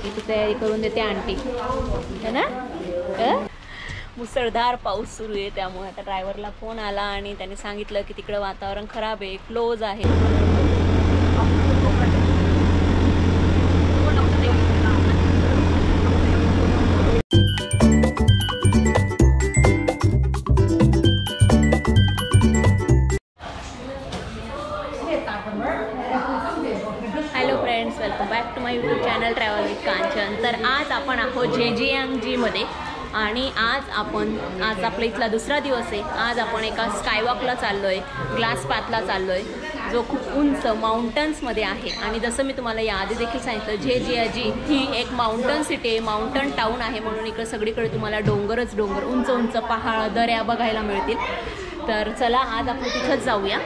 इथे तयारी करून देते आंटी है ना। मुसळधार पाऊस सुरू आहे, त्यामुळे आता ड्रायव्हरला फोन आला आणि त्याने सांगितलं की तिकडं वातावरण खराब आहे, क्लोज आहे। Hello friends, welcome back to my YouTube channel travel with Kanchan. तर आज आपण आहोत झेजियांगजीमध्ये आणि आज आपला इथला दुसरा दिवस आहे। आज आपण एका स्कायवॉकला चाललो आहे, ग्लास पाथला चाललो आहे, जो खूप उंच माउंटन्समध्ये आहे। आणि जसं मी तुम्हाला याआधी देखील सांगितलं, झेजियांगी ही एक माउंटन सिटी आहे, माउंटन टाऊन आहे, म्हणून इकडे सगळीकडे तुम्हाला डोंगरच डोंगर, उंच उंच पहाड, दऱ्या बघायला मिळतील। तर चला आज आपण तिथंच जाऊया।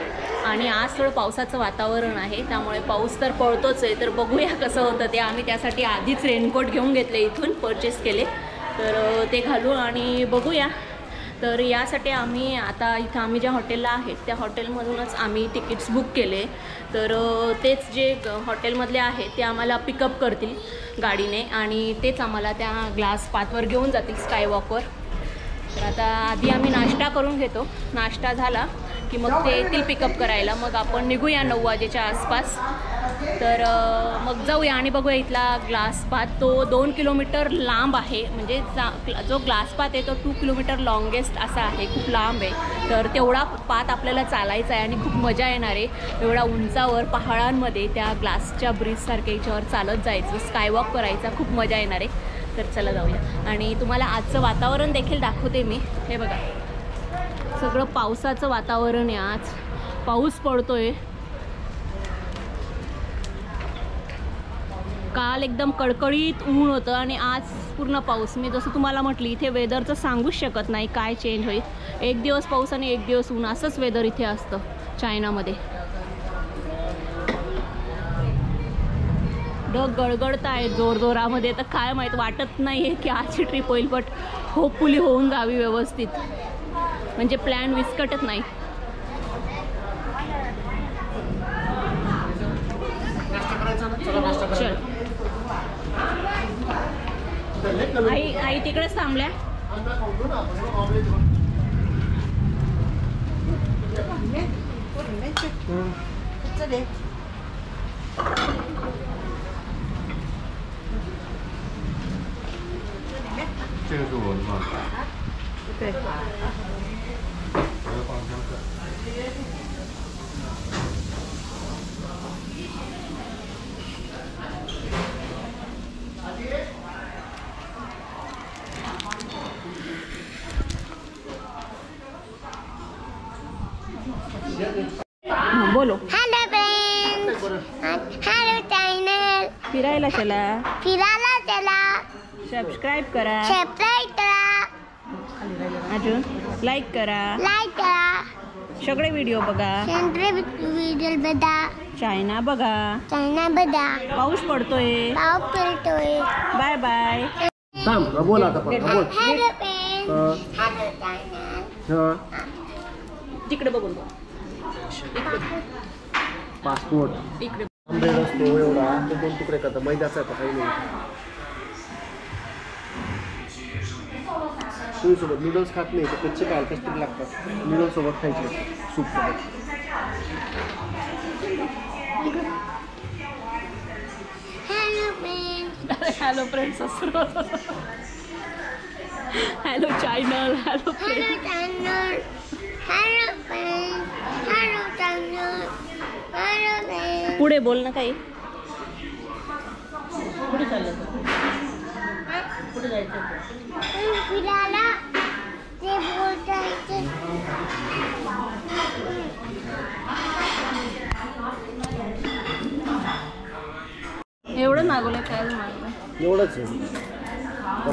आणि आज थोडं पावसाचं वातावरण आहे, त्यामुळे पाऊस तर पडतोच आहे, तर बघूया कसं होतं ते। आम्ही त्यासाठी आधीच रेनकोट घेऊन घेतले, इथून परचेस केले, तर ते घालू आणि बघूया। तर यासाठी आम्ही आता इथं आम्ही ज्या हॉटेलला आहेत त्या हॉटेलमधूनच आम्ही तिकीट्स बुक केले। तर तेच जे हॉटेलमधले आहेत ते आम्हाला पिकअप करतील गाडीने आणि तेच आम्हाला त्या ग्लास पाथवर घेऊन जातील स्कायवॉकवर। तर आता आधी आम्ही नाश्ता करून घेतो, नाश्ता झाला की मग ते येतील पिकअप करायला, मग आपण निघूया 9 वाजेच्या आसपास। तर मग जाऊया आणि बघूया। इथला ग्लास पाथ तो 2 किलोमीटर लांब आहे, म्हणजे जो ग्लास पाथ आहे तो 2 किलोमीटर लॉंगेस्ट असा आहे, खूप लांब आहे। तर तेवढा पाथ आपल्याला चालायचा आहे आणि खूप मजा येणार आहे, एवढा उंचावर पहाडांमध्ये त्या ग्लासच्या ब्रिजसारख्या याच्यावर चालत जायचं, स्कायवॉक करायचा, खूप मजा येणार आहे। तर चला जाऊया आणि तुम्हाला आजचं वातावरण देखील दाखवते मी। हे बघा, सगळं पावसाचं वातावरण आहे, आज पाऊस पडतोय। काल एकदम कडकडीत ऊन होतं आणि आज पूर्ण पाऊस। मी जसं तुम्हाला म्हटली, इथे वेदरचं सांगूच शकत नाही काय चेंज होईल, एक दिवस पाऊस आणि एक दिवस ऊन, असंच वेदर इथे असतं चायनामध्ये। ढग गडगडत आहे जोरजोरामध्ये, तर काय माहीत, वाटत नाही आहे की आजची ट्रिप होईल, बट होपफुली होऊन जावी व्यवस्थित, म्हणजे प्लॅन विस्कटत नाही। चल आई तिकडेच थांबल्या। बोलो। हेलो फ्रेंड्स, हेलो चॅनल, फिरायला चला, सबस्क्राईब करा, अजून लाईक करा, सगळे व्हिडिओ बघा, चायना बघा, पाऊस पडतोय, बाय बाय। बोल आता, बोल। हेलो फ्रेंड्स, हेलो चॅनल, तिकडे बघून पासपोर्ट इकडे आंबे रस्ते एवढा ते 2 तुकडे करता, मैद्याचा आहे काही नाही। सोबत नूडल्स खात नाही तर कच्चे काय टेस्टिंग लागतात, नूडल्स सोबत खायचे, सूप सोबत। Hello friends, hello channel, hello पुढे बोल ना काही। कुठे चाललं, कुठे जायचं? एवढं मागवलं, काय मागवलं? एवढंच आहे,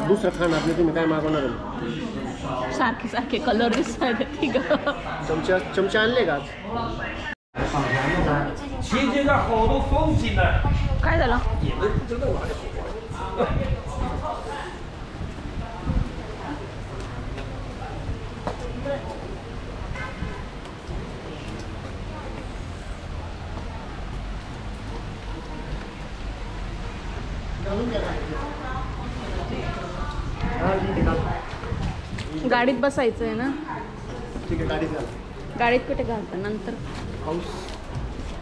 दुसरं खाणार नाही, तुम्ही काय मागवणार? सारखे सारखे कलर दिसतात। चमचे आणले का? काय झालं? गाडीत बसायचं आहे ना. ठीक आहे गाडीत घाल. गाडीत कुठे घालतं नंतर पाऊस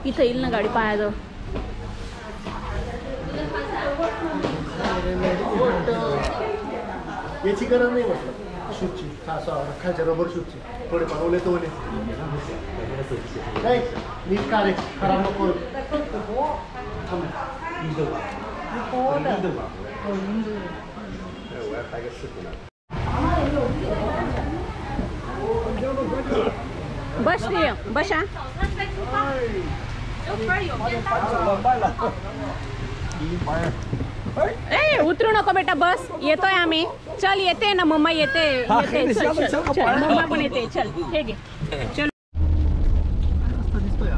इथं येईल ना गाडी पायाजवळ. याची गरज नाही म्हटलं शूजची खालच्या रबर शूजची थोडे बनवले तो नाही नीट का रे खराब नको बस रे बसा. ए उतरू नको बेटा बस. येतोय आम्ही. चल येते ना मम्मा येते. येते चल, चल, चल. मम्मा पण येते. चल हे घे. चल दिसतोय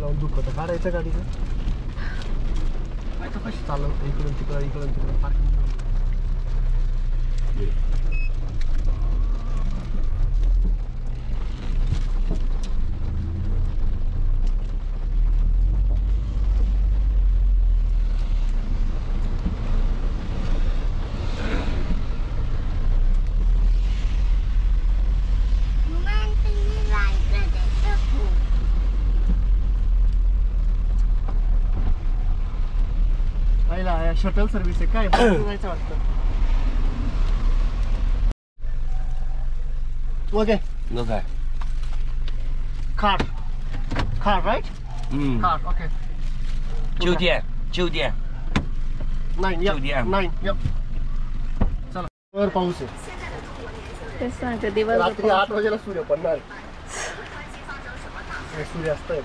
लावून दुखत काढायचं गाडीचं कशी चालवतं इकडून तिकडं पार्किंग. शटल सर्व्हिस आहे काय जायचं वाटतं. Okay Okay. car right car okay 9点9点 9 yep 9点 9 yep चला वर पाऊस आहे. तेच सांगते दिवस रात्री 8 वाजेला सूर्य पडणार. सूर्यास्त आहे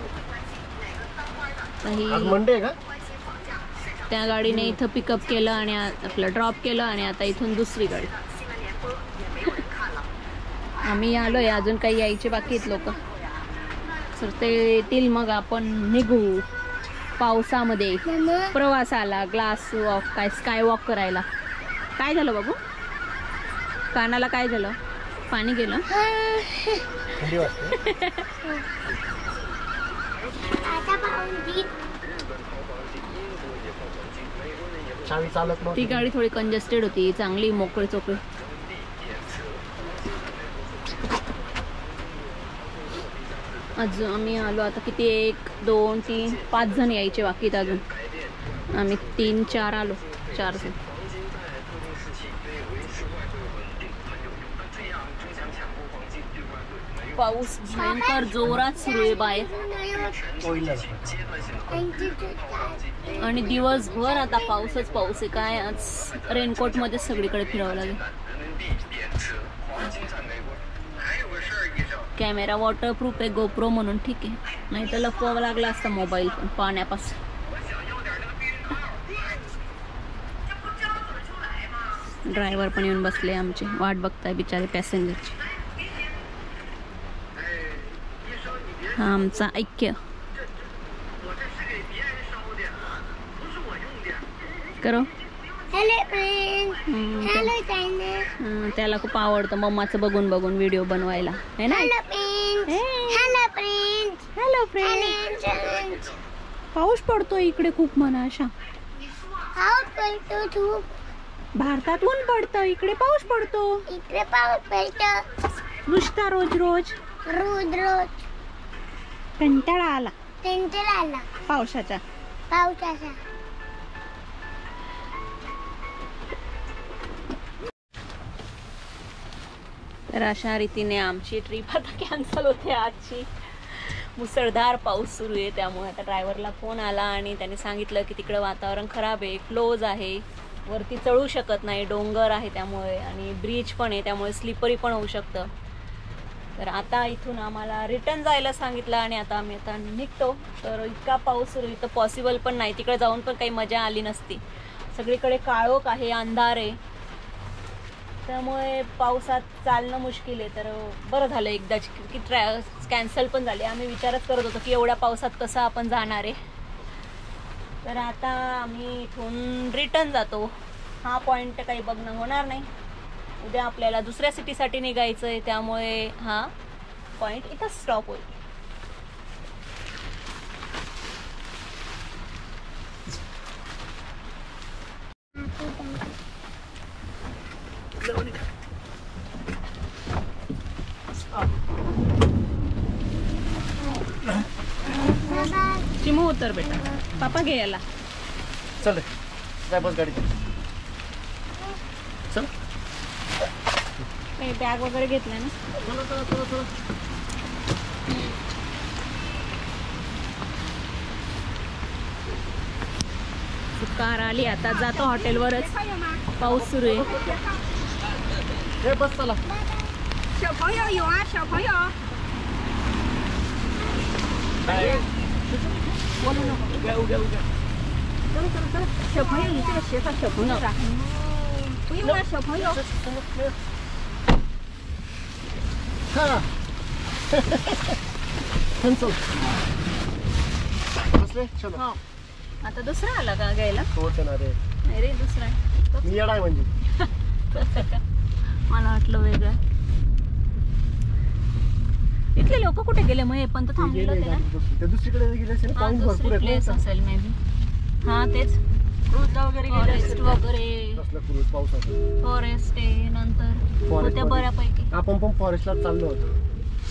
आज मंडे आहे का. त्या गाडीने इथं पिकअप केलं आणि आपलं ड्रॉप केलं आणि आता इथून दुसरी गाडी. आम्ही आलोय अजून काही यायचे बाकी आहेत लोक. तर ते येतील मग आपण निघू. पावसामध्ये प्रवासाला ग्लास वॉक काय स्काय वॉक करायला. काय झालं बाबू कानाला काय झालं. पाणी गेलं. थंडी वाजते. चावी चालत नव्हती. ती गाडी थोडी कंजेस्टेड होती. चांगली मोकळी चोकळी. आज आम्ही आलो आता किती 1 2 3 5 जण यायचे बाकी अजून. आम्ही 3 4 आलो 4 जण. पाऊस भयंकर जोरात सुरू आहे बाहेर आणि दिवसभर आता पाऊसच पाऊस आहे. काय आज रेनकोट मध्ये सगळीकडे फिरावं लागेल. कॅमेरा वॉटरप्रूफ आहे गोप्रो म्हणून ठीक आहे. नाही तर लपवावं लागला असता मोबाईल पण पाण्यापासून. ड्रायव्हर पण येऊन बसले आमचे वाट बघताय बिचारे पॅसेंजरची. हा आमचा ऐक्य करो. Hello friends hello China. त्याला खूप आवडतं मम्माचं बघून बघून व्हिडिओ बनवायला है ना. Hello friends hello friends hello friends. पाऊस पडतो इकडे खूप म्हणा. अशा पाऊस पडतो खूप. भारतात ऊन पडतं इकडे पाऊस पडतो. इकडे पाऊस पडतो नुसता रोज रोज रोज रोज. कंटाळा आला पावसाचा. तर अशा रीतीने आमची ट्रिप आता कॅन्सल होते आजची. मुसळधार पाऊस सुरू आहे त्यामुळे आता ड्रायव्हरला फोन आला आणि त्याने सांगितलं की तिकडं वातावरण खराब आहे. क्लोज आहे. वरती चढू शकत नाही. डोंगर आहे त्यामुळे आणि ब्रिज पण आहे त्यामुळे स्लिपरी पण होऊ शकतं. तर आता इथून आम्हाला रिटर्न जायला सांगितलं आणि आता आम्ही आता निघतो. तर इतका पाऊस सुरू इथं पॉसिबल पण नाही. तिकडे जाऊन पण काही मजा आली नसती. सगळीकडे काळोख आहे अंधार आहे त्यामुळे पावसात चालणं मुश्किल आहे. तर बरं झालं एकदाची की कॅन्सल पण झाली. आम्ही विचारच करत होतो की एवढ्या पावसात कसं आपण जाणार आहे. तर आता आम्ही इथून रिटर्न जातो. हा पॉईंट काही बघणं होणार नाही. उद्या आपल्याला दुसऱ्या सिटीसाठी निघायचं आहे त्यामुळे पॉइंट इथं स्टॉप होईल. चिमू उतर बेटा, पापा घे याला. चल काय बस गाडी चल. बॅग वगैरे घेतलाय ना. कार आली आता, जातो हॉटेलवरच. पाऊस सुरू आहे. हे बस चला. 小朋友有啊，小朋友。小朋友，你这个鞋上小朋友的，不用啊，小朋友。 हा चल बसले चलो. हो आता दुसरा आला का घ्यायला? तो येणार आहे. नाही रे, दुसरा आहे. मी येणार म्हणजे मला वाटलं वेगळं. इथले लोक कुठे गेले मग? हे पण तर थांबलेलं होते ना. ते दुसरीकडे गेले असेल. हा, पाऊस भरपूर दुसरी आहे प्लेस ना. असेल मे बी. हा तेच क्रूजला वगैरे फॉरेस्ट वगैरे. कसला क्रूज पावसाचा. फॉरेस्ट आहे नंतर होत्या बऱ्यापैकी. आपण पण फॉरेस्टला चाललो होतो.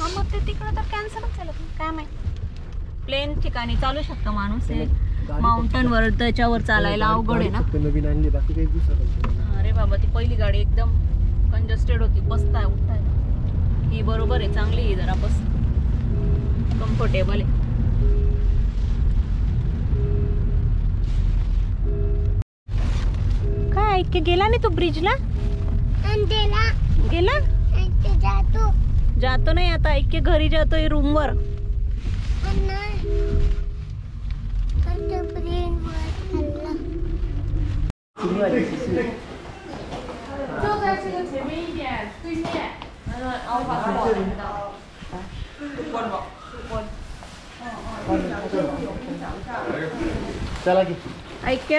हा मग ते तिकडं तर कॅन्सलच झालं. काय माहिती. प्लेन ठिकाणी चालू शकतो माणूस. माउंटन वर त्याच्यावर चालायला अवघड आहे ना. फक्त नवीन आणली, बाकी काही दुसरं. अरे बाबा, ती पहिली गाडी एकदम कंजस्टेड होती. बसताय उठताय. ही बरोबर आहे, चांगली आहे जरा. बस कम्फर्टेबल आहे. काय ऐक गेला नाही तू ब्रिजला? अंधेला गेला? अंधे जातो. जातो नाही आता. ऐक घरी जातोय रूमवर. चला की. ऐक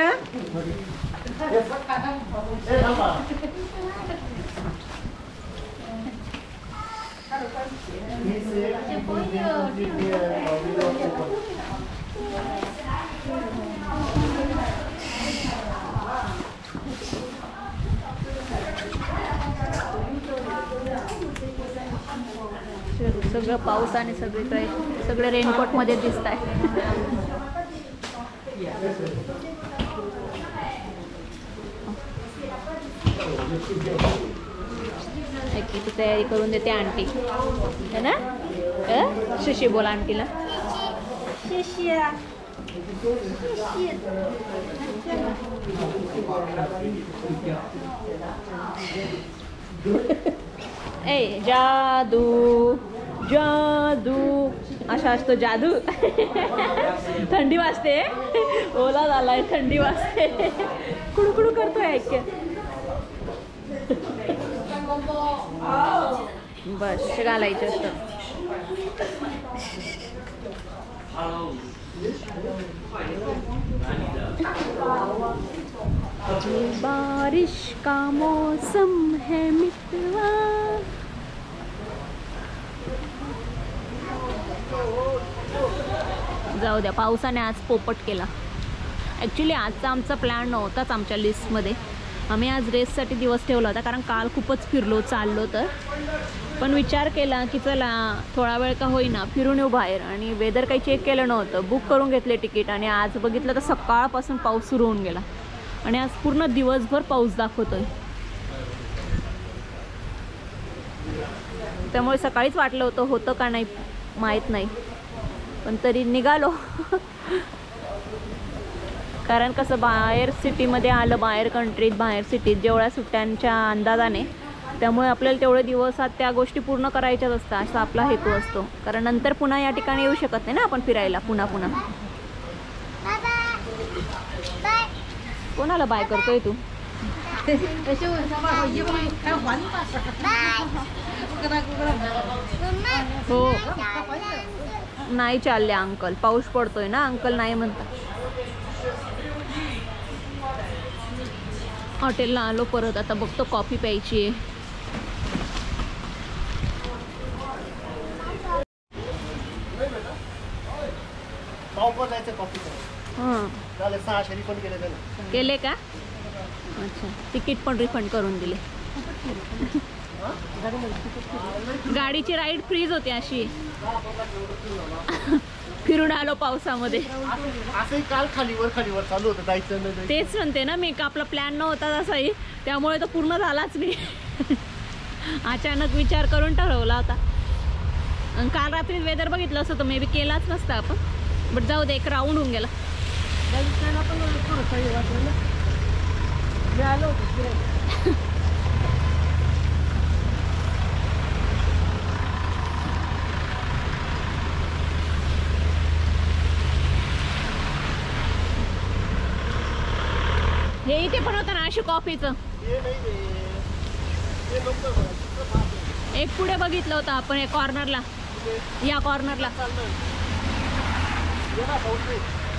सगळं पावसाने सगळीकडे सगळे रेनकोट मध्ये दिसत आहे. ती तयारी करून देते आंटी है ना. शिशी बोला आंटीला. ए जादू जादू अशा असतो जादू. थंडी वाजते. ओला झालाय, थंडी वाजते. कुडकुडू करतोय. ऐक बस घालायचं असतं. बारिश का मौसम है मित्रवा. जाऊ द्या, पावसाने आज पोपट केला. ॲक्च्युली आजचा आमचा प्लॅन नव्हताच आमच्या लिस्टमध्ये. आम्ही आज रेससाठी दिवस ठेवला होता, कारण काल खूपच फिरलो चाललो तर. पण विचार केला की चला थोडा वेळ का होईना फिरून येऊ बाहेर. आणि वेदर काही चेक केलं नव्हतं. बुक करून घेतले तिकीट. आणि आज बघितलं तर सकाळपासून पाऊस सुरू होऊन गेला. आणि आज पूर्ण दिवसभर पाऊस दाखवतोय. त्यामुळे सकाळीच वाटलं होतं का नाही माहीत नाही, पण तरी निघालो. कारण कसं बाहेर सिटीमध्ये आलं, बाहेर कंट्रीत, बाहेर सिटीत जेवढ्या सुट्ट्यांच्या अंदाजाने, त्यामुळे आपल्याला तेवढे दिवसात त्या गोष्टी पूर्ण करायच्याच असतात असा आपला हेतू असतो. कारण नंतर पुन्हा या ठिकाणी येऊ शकत नाही ना आपण फिरायला पुन्हा. कोणाला बाय करतोय तू? हो नाही चालले अंकल, पाऊस पडतोय ना अंकल नाही म्हणतात. हॉटेलला आलो परत. आता बघतो कॉफी प्यायची आहे. ऑफर जायचं कॉफीचं. हां झालं 600 रिफंड केले त्याने. केले का? अच्छा, तिकीट पण रिफंड करून दिले. गाडीची राईड फ्रीज होती अशी. फिरून आलो पावसामध्ये. असंही काल खालीवर चालू होतं, जायचं नाही. तेच म्हणते ना मी, आपला प्लॅन नव्हता तसाही, त्यामुळे तो पूर्ण झालाच नाही. अचानक विचार करून ठरवला होता. आणि काल रात्री वेदर बघितलं असतं तर मे बी केलाच नसता आपण. बट जाऊ दे, एक राऊंड होऊन गेला. हे इथे पण होतं ना अशी कॉफीचं. एक पुढे बघितलं होतं आपण, एक कॉर्नरला, या कॉर्नरला.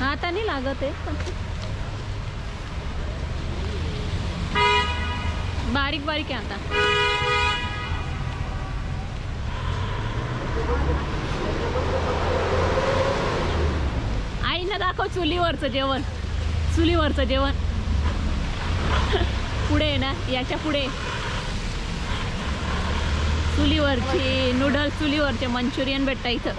आता नाही लागत आहे, बारीक बारीक आहे आता. आईनं दाखव चुलीवरचं जेवण. चुलीवरचं जेवण पुढे आहे ना, याच्या पुढे चुलीवरची नूडल्स, चुलीवरचे मंचुरियन भेटतं इथं.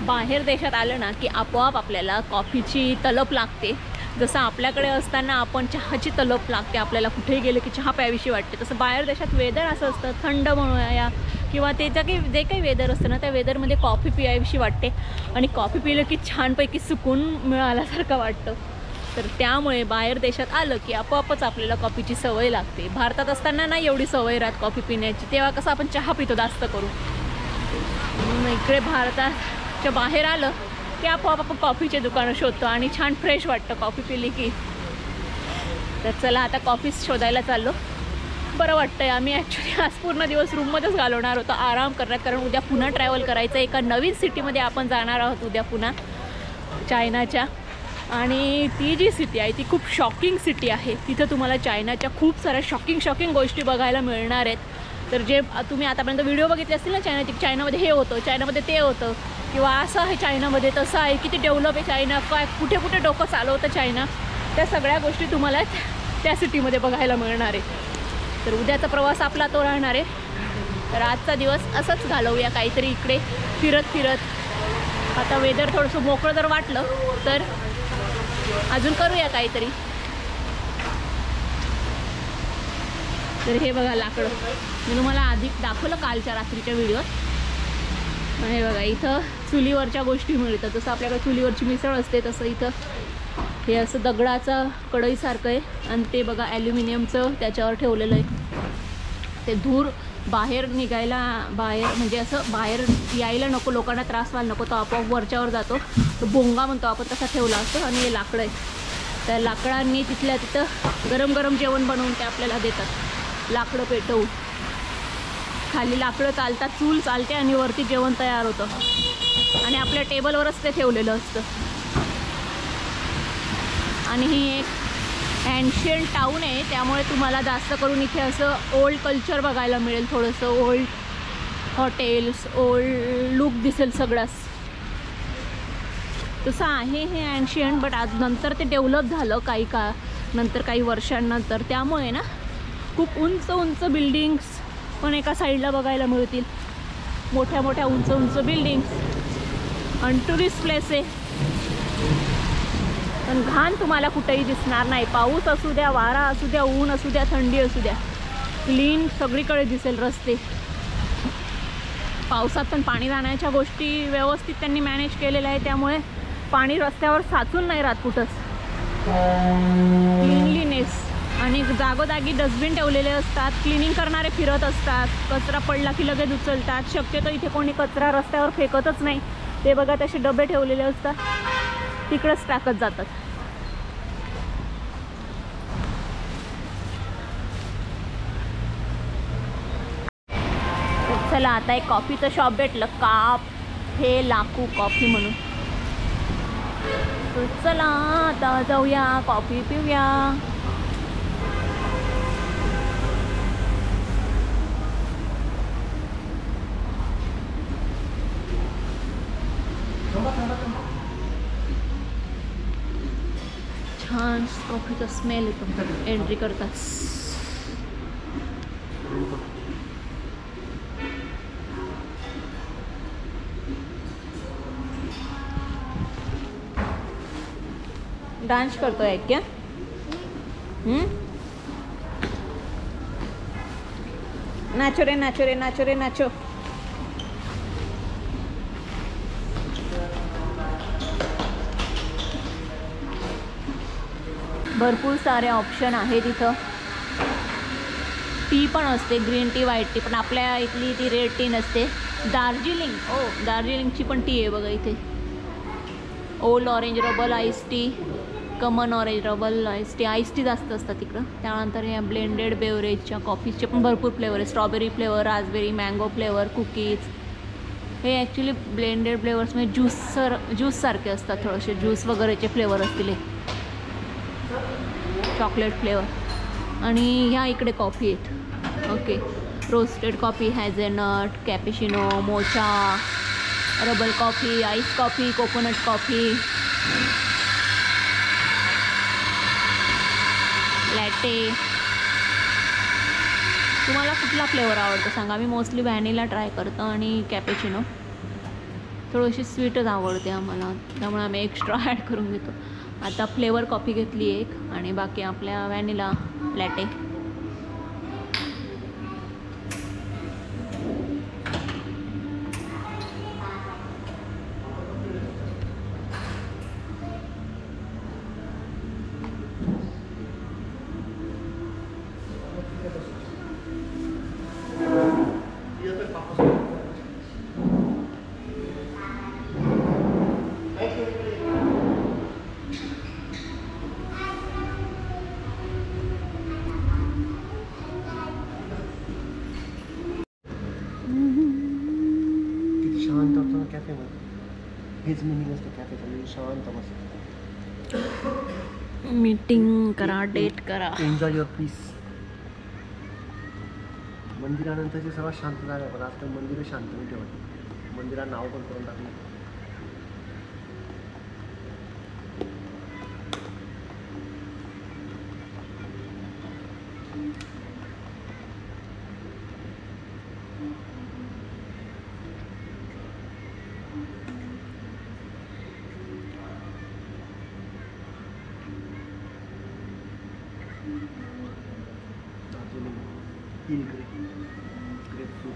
बाहेर देशात आलं ना की आपोआप आपल्याला कॉफीची तलप लागते. जसं आपल्याकडे असताना आपण चहाची तलप लागते, आपल्याला कुठेही गेलं की चहा प्यावीशी वाटते. तसं बाहेर देशात वेदर असं असतं, थंड म्हणूया किंवा त्याच्या काही जे काही वेदर असतं ना, त्या वेदरमध्ये कॉफी प्यावीशी वाटते. आणि कॉफी पिलं की छानपैकी सुकून मिळाल्यासारखं वाटतं. तर त्यामुळे बाहेर देशात आलं की आपोआपच आपल्याला कॉफीची सवय लागते. भारतात असताना नाही एवढी सवय राहत कॉफी पिण्याची, तेव्हा कसं आपण चहा पितो जास्त करून. इकडे भारताच्या बाहेर आलं की आपोआप आपण कॉफीचे दुकानं शोधतो आणि छान फ्रेश वाटतं कॉफी पिली की. तर चला आता कॉफीच शोधायला चाललो. बरं वाटतंय. आम्ही ॲक्च्युली आज पूर्ण दिवस रूममध्येच घालवणार होतो, आराम करण्यात, कारण उद्या पुन्हा ट्रॅव्हल करायचं. एका नवीन सिटीमध्ये आपण जाणार आहोत उद्या पुन्हा, चायनाच्या. आणि ती जी सिटी आहे ती खूप शॉकिंग सिटी आहे. तिथं तुम्हाला चायनाच्या खूप साऱ्या शॉकिंग गोष्टी बघायला मिळणार आहेत. तर जे तुम्ही आतापर्यंत व्हिडिओ बघितले असतील ना चायनामध्ये हे होतं, चायनामध्ये ते होतं, किंवा असं आहे चायनामध्ये, तसं आहे, किती डेव्हलप आहे चायना, काय कुठे कुठे डोकं चालवतं चायना, त्या सगळ्या गोष्टी तुम्हाला त्या सिटीमध्ये बघायला मिळणार आहे. तर उद्याचा प्रवास आपला तो राहणार आहे. तर आजचा दिवस असंच घालवूया काहीतरी इकडे फिरत. आता वेदर थोडंसं मोकळं जर वाटलं तर अजून करूया काहीतरी. तर हे बघा लाकडं, मी तुम्हाला आधी दाखवलं कालच्या रात्रीच्या व्हिडिओत. हे बघा इथं चुलीवरच्या गोष्टी मिळतात. जसं आपल्याकडे चुलीवरची मिसळ असते तसं इथं हे असं दगडाचं कढईसारखं आहे. आणि ते बघा ॲल्युमिनियमचं त्याच्यावर ठेवलेलं आहे. ते धूर बाहेर निघायला, म्हणजे असं बाहेर यायला नको, लोकांना त्रास व्हायला नको, तो आपोआप वरच्यावर जातो. तो बोंगा म्हणतो आपण, तसा ठेवला असतो. आणि हे लाकडं आहे, त्या लाकडांनी तिथल्या तिथं गरम जेवण बनवून ते आपल्याला देतात. लाकडं पेटवून खाली लाकडं चालतात, चूल चालते आणि वरती जेवण तयार होतं. आणि आपल्या टेबलवरच ते ठेवलेलं असतं. आणि ही एक एन्शियंट टाऊन आहे, त्यामुळे तुम्हाला जास्त करून इथे असं ओल्ड कल्चर बघायला मिळेल. थोडंसं ओल्ड हॉटेल्स, ओल्ड लुक दिसेल सगळंच. तसं आहे हे एन्शियंट, बट आज नंतर ते डेव्हलप झालं नंतर काही वर्षांनंतर. त्यामुळे ना खूप उंच बिल्डिंग्स पण एका साईडला बघायला मिळतील. मोठ्या उंच बिल्डिंग्स. आणि टुरिस्ट प्लेस आहे, पण घाण तुम्हाला कुठेही दिसणार नाही. पाऊस असू द्या, वारा असू द्या, ऊन असू द्या, थंडी असू द्या, क्लीन सगळीकडे दिसेल रस्ते. पावसात पण पाणी जाण्याच्या गोष्टी व्यवस्थित त्यांनी मॅनेज केलेल्या आहे, त्यामुळे पाणी रस्त्यावर साचून नाही राहत कुठंच. क्लीनलीनेस. आणि जागोजागी डस्टबिन ठेवलेले असतात, क्लिनिंग करणारे फिरत असतात, कचरा पडला की लगेच उचलतात. शक्यतो इथे कोणी कचरा रस्त्यावर फेकतच नाही. ते बघा तसे डबे ठेवलेले असतात, तिकडंच टाकत जातात. चला आता एक कॉफीचं शॉप भेटलं, काफे लाकू कॉफी म्हणून. तर चला आता जाऊया, कॉफी पिऊया. छान कॉफीचा स्मेल येतो एंट्री करताच. डान्स करतोय क्या? नाचो रे नाचो रे नाचो रे नाचो. भरपूर सारे ऑप्शन आहेत इथं. टी पण असते, ग्रीन टी, व्हाईट टी, पण आपल्या इथली ती रेड टी नसते. दार्जिलिंगची पण टी आहे बघा इथे. ओल्ड ऑरेंज रबल आईस टी, कमन ऑरेंज रबल आईस टी जास्त असतात तिकडं. त्यानंतर या ब्लेंडेड बेवरेजच्या कॉफीचे पण भरपूर फ्लेवर आहे. Strawberry flavour, raspberry, mango flavour, cookies. हे ॲक्च्युली ब्लेंडेड फ्लेवर्स म्हणजे ज्यूस सारखे असतात, थोडेसे ज्यूस वगैरेचे फ्लेवर असतील. Chocolate flavour. आणि ह्या इकडे कॉफी आहेत. Okay, roasted coffee, hazelnut, cappuccino, mocha, रबल coffee, ice coffee, coconut coffee, latte. तुम्हाला कुठला फ्लेवर आवडतो सांगा. मी मोस्टली व्हॅनिला ट्राय करतो आणि कॅपेचिनो. थोडीशी स्वीटच आवडते आम्हाला, त्यामुळे आम्ही एक्स्ट्रा ॲड करून घेतो. आता फ्लेवर कॉफी घेतली एक आणि बाकी आपल्या व्हॅनिला लॅटे. हेच मिनिंग असतं कॅफेचं, शांत बस, मीटिंग करा, डेट करा, एन्जॉय युअर पीस. मंदिरानंतरची सर्वात शांत जागा, पण आजकाल मंदिरं शांत नाही ठेवत. मंदिरात नाव पण करून टाकलं. grapefruit.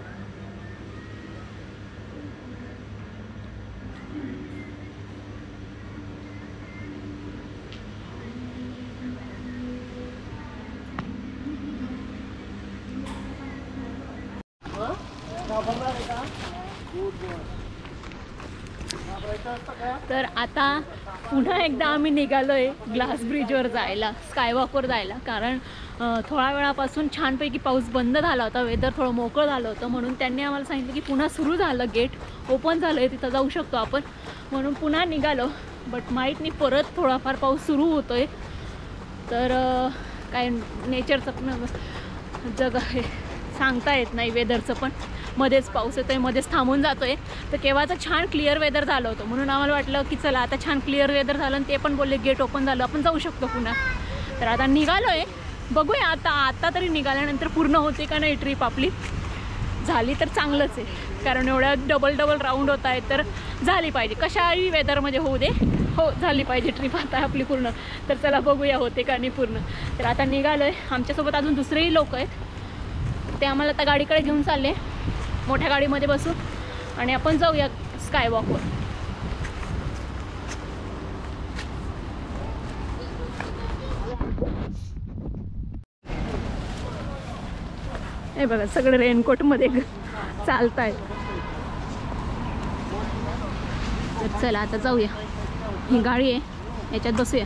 तर आता पुन्हा एकदा आम्ही निघालोय ग्लास ब्रिजवर जायला, स्कायवॉकवर जायला. कारण थोड्या वेळापासून छानपैकी पाऊस बंद झाला होता, वेदर थोडं मोकळं झालं होतं. म्हणून त्यांनी आम्हाला सांगितलं की पुन्हा सुरू झालं, गेट ओपन झालं आहे, तिथं जाऊ शकतो आपण. म्हणून पुन्हा निघालो. बट माहीत नाही परत थोडाफार पाऊस सुरू होतो आहे. तर काय नेचरचं पण जग आहे, सांगता येत नाही. वेदरचं पण मध्येच पाऊस येतो आहे, मध्येच थांबून जातो आहे. तर केव्हाचं छान क्लिअर वेदर झालं होतं, म्हणून आम्हाला वाटलं की चला आता छान क्लिअर वेदर झालं आणि ते पण बोलले गेट ओपन झालं, आपण जाऊ शकतो पुन्हा. तर आता निघालो आहे, बघूया आता तरी निघाल्यानंतर पूर्ण होते का नाही ट्रिप आपली. झाली तर चांगलंच आहे, कारण एवढ्या डबल राऊंड होत आहेत, तर झाली पाहिजे. कशाही वेदरमध्ये होऊ दे, हो झाली पाहिजे ट्रिप आता आपली पूर्ण. तर चला बघूया होते का नाही पूर्ण. तर आता निघालो आहे. आमच्यासोबत अजून दुसरेही लोक आहेत, ते आम्हाला आता गाडीकडे घेऊन चालले, मोठ्या गाडीमध्ये बसून, आणि आपण जाऊया स्कायवॉकवर. हे बघा सगळे रेनकोटमध्ये चालत आहेत. तर चला आता जाऊया. ही गाडी आहे, याच्यात बसूया.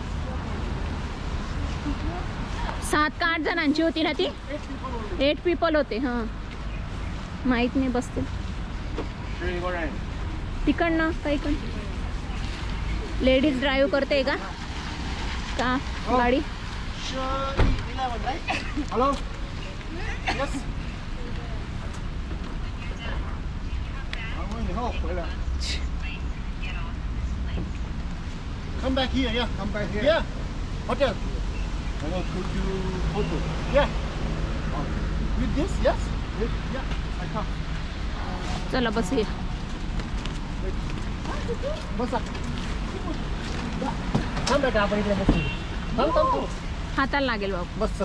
7 का 8 जणांची होती ना ती? 8 पीपल होते. हां माहीत नाही बसते तिकडनं काही पण. लेडीज ड्राईव्ह करते का गाडी? Hello. Come back here, yeah. Come back here. Yeah. Hotel. I will put you photo. Yeah. With this, yes. Yeah. I come. चला बसूया. बसा. थांब बेटा आपण इकडे बसू. थांब. हाताला लागेल बाबा. बस.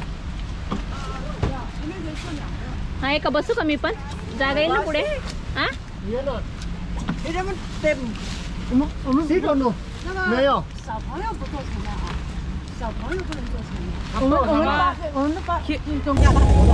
आहे का बसू का मी पण जागा येईल ना पुढे हा ये ना. 你这么对，我们 Sit or no? 没有。小朋友不做成的啊，小朋友不能做成的。我们把中间把头的。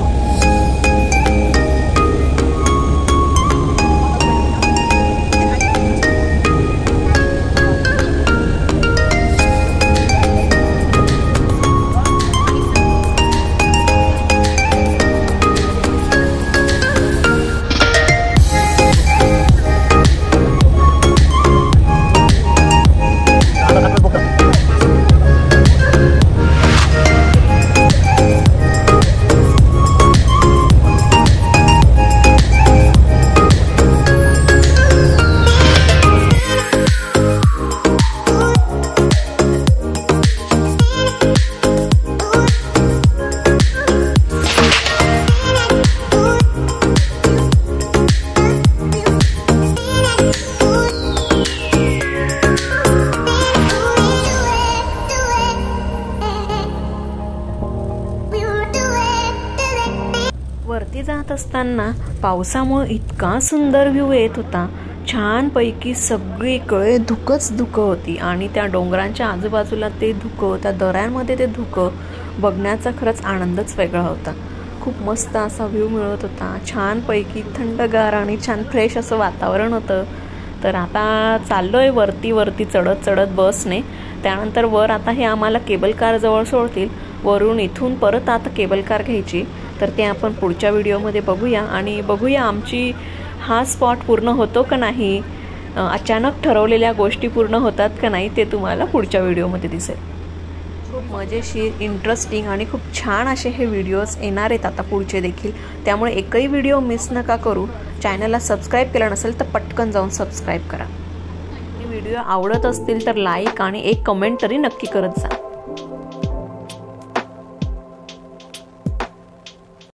वरती जात असताना पावसामुळे इतका सुंदर व्ह्यू येत होता. छानपैकी सगळीकडे धुकंच धुकं होती आणि त्या डोंगरांच्या आजूबाजूला ते धुकं, त्या दऱ्यांमध्ये ते धुकं बघण्याचा खरंच आनंदच वेगळा होता. खूप मस्त असा व्ह्यू मिळत होता. छानपैकी थंडगार आणि छान फ्रेश असं वातावरण होतं. तर आता चाललोय वरती चढत बसने. त्यानंतर वर आता हे आम्हाला केबल कार जवळ सोडतील. वरून इथून परत आता केबल कार घ्यायची. तर ते आपण पुढच्या व्हिडिओमध्ये बघूया आणि बघूया आमची हा स्पॉट पूर्ण होतो का नाही, अचानक ठरवलेल्या गोष्टी पूर्ण होतात का नाही ते तुम्हाला पुढच्या व्हिडिओमध्ये दिसेल. खूप मजेशीर, इंटरेस्टिंग आणि खूप छान असे हे व्हिडिओज येणार आहेत आता पुढचे देखील. त्यामुळे एकही व्हिडिओ मिस नका करू. चॅनलला सबस्क्राईब केलं नसेल तर पटकन जाऊन सबस्क्राईब करा. व्हिडिओ आवडत असतील तर लाईक आणि एक कमेंट तरी नक्की करत जा.